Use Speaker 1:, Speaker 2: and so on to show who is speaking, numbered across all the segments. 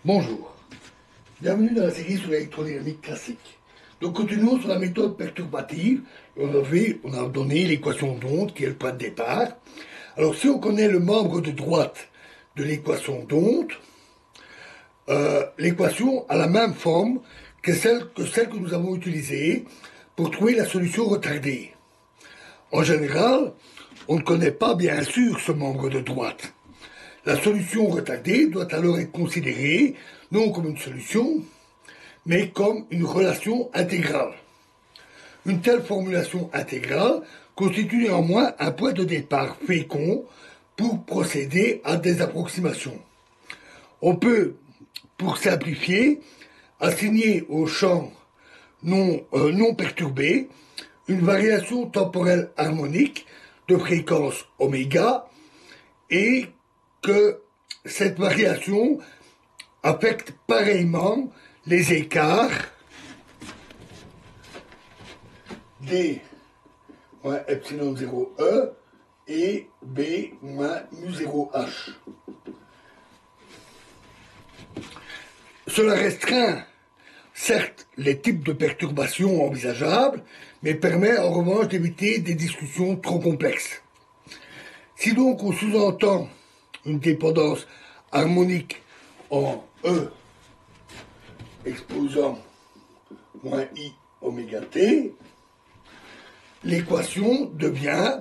Speaker 1: Bonjour, bienvenue dans la série sur l'électrodynamique classique. Donc continuons sur la méthode perturbative. On a donné l'équation d'onde qui est le point de départ. Alors si on connaît le membre de droite de l'équation d'onde, l'équation a la même forme que celle que nous avons utilisée pour trouver la solution retardée. En général, on ne connaît pas bien sûr ce membre de droite. La solution retardée doit alors être considérée non comme une solution, mais comme une relation intégrale. Une telle formulation intégrale constitue néanmoins un point de départ fécond pour procéder à des approximations. On peut, pour simplifier, assigner au champ non perturbé une variation temporelle harmonique de fréquence oméga et que cette variation affecte pareillement les écarts D moins epsilon 0E et B moins mu 0H. Cela restreint certes les types de perturbations envisageables, mais permet en revanche d'éviter des discussions trop complexes. Si donc on sous-entend une dépendance harmonique en E exposant moins I oméga T, l'équation devient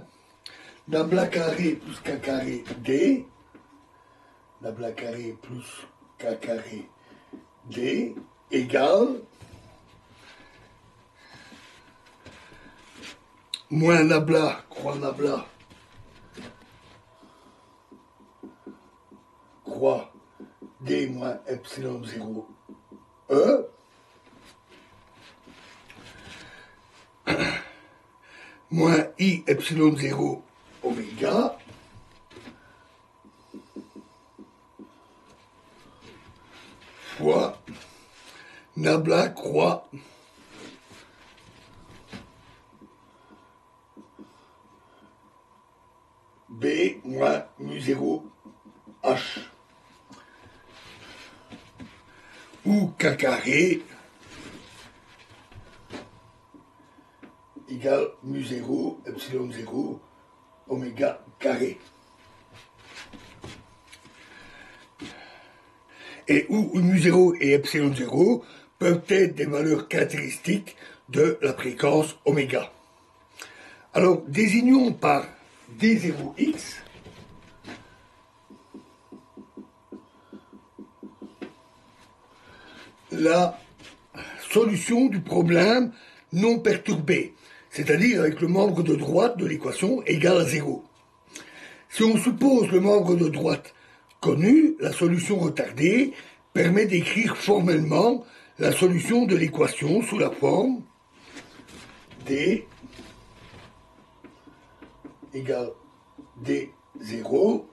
Speaker 1: nabla carré plus k carré D, nabla carré plus k carré D égale moins nabla croix nabla croix D moins epsilon 0 E moins I epsilon 0 oméga fois nabla croix B moins mu 0 H ou K carré égale mu 0 epsilon 0 oméga carré. Et où mu 0 et epsilon 0 peuvent être des valeurs caractéristiques de la fréquence oméga. Alors, désignons par D0x la solution du problème non perturbé, c'est-à-dire avec le membre de droite de l'équation égal à 0. Si on suppose le membre de droite connu, la solution retardée permet d'écrire formellement la solution de l'équation sous la forme D égale D0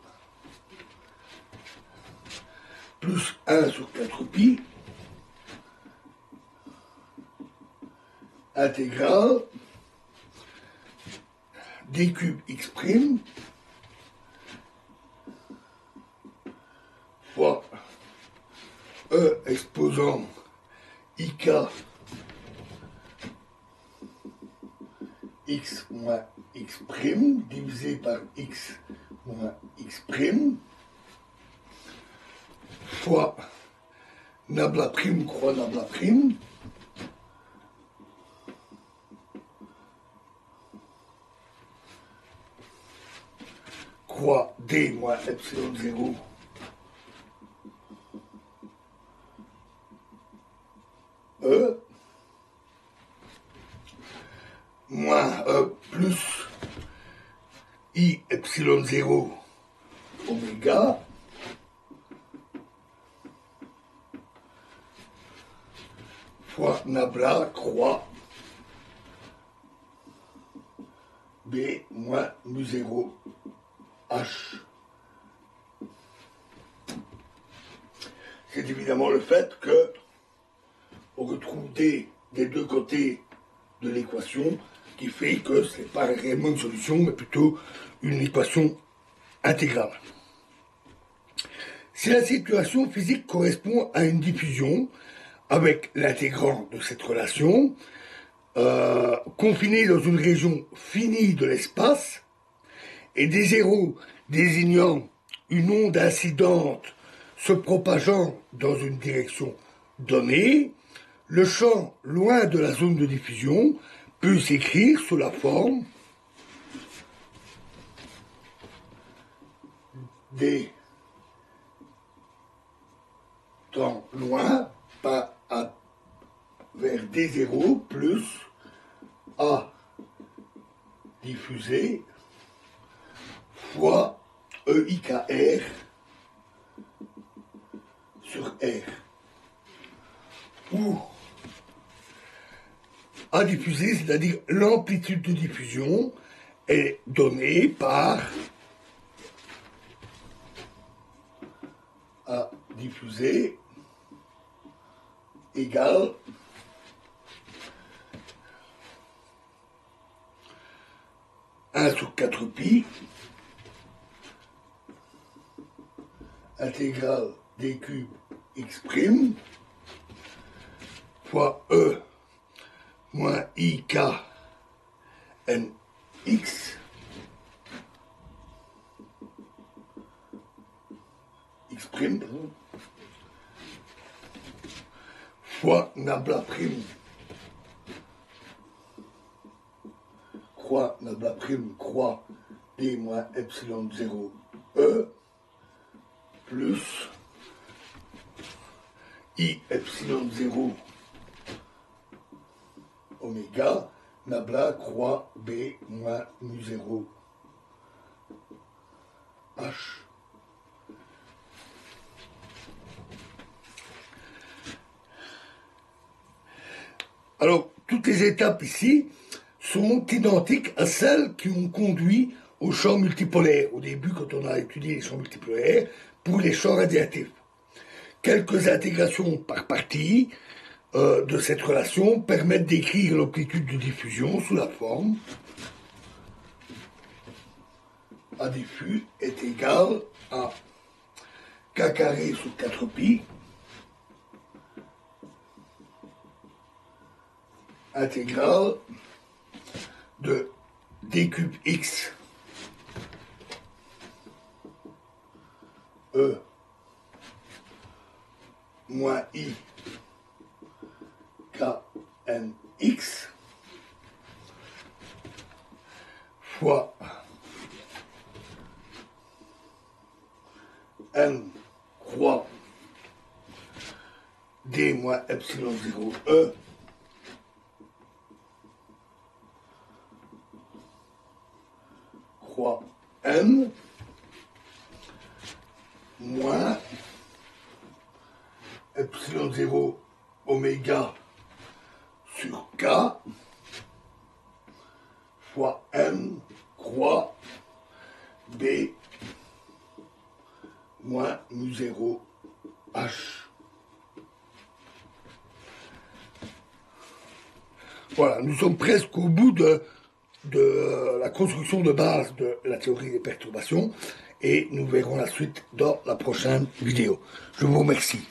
Speaker 1: plus 1 sur 4pi intégrale D cube x' fois E exposant IK x moins x' divisé par x moins x' fois nabla prime croix nabla prime croix D moins epsilon 0 E moins E plus I epsilon 0 oméga fois nabla croix B moins mu 0 H. C'est évidemment le fait que on retrouve D des deux côtés de l'équation qui fait que ce n'est pas réellement une solution mais plutôt une équation intégrale. Si la situation physique correspond à une diffusion, avec l'intégrand de cette relation, confiné dans une région finie de l'espace, et des zéros désignant une onde incidente se propageant dans une direction donnée, le champ loin de la zone de diffusion peut s'écrire sous la forme des temps loin, pas à, vers des zéros plus A diffusé fois EIKR sur R, où A diffusé, c'est-à-dire l'amplitude de diffusion, est donnée par A diffusé égale un sur 4 pi intégrale d cube x prime fois E moins I k n x x prime fois nabla prime croix nabla prime croix d moins epsilon 0 E plus I epsilon 0 oméga nabla croix B moins mu 0 H. Alors, toutes les étapes ici sont identiques à celles qui ont conduit aux champs multipolaires, au début quand on a étudié les champs multipolaires, pour les champs radiatifs. Quelques intégrations par partie de cette relation permettent d'écrire l'amplitude de diffusion sous la forme A diffus est égal à k carré sous 4 pi intégrale de d cube x E moins I k n x fois n croix d moins epsilon 0 E croix n moins epsilon 0 oméga sur k fois n croix b moins mu 0 h. Voilà, nous sommes presque au bout de la construction de base de la théorie des perturbations et nous verrons la suite dans la prochaine vidéo. Je vous remercie.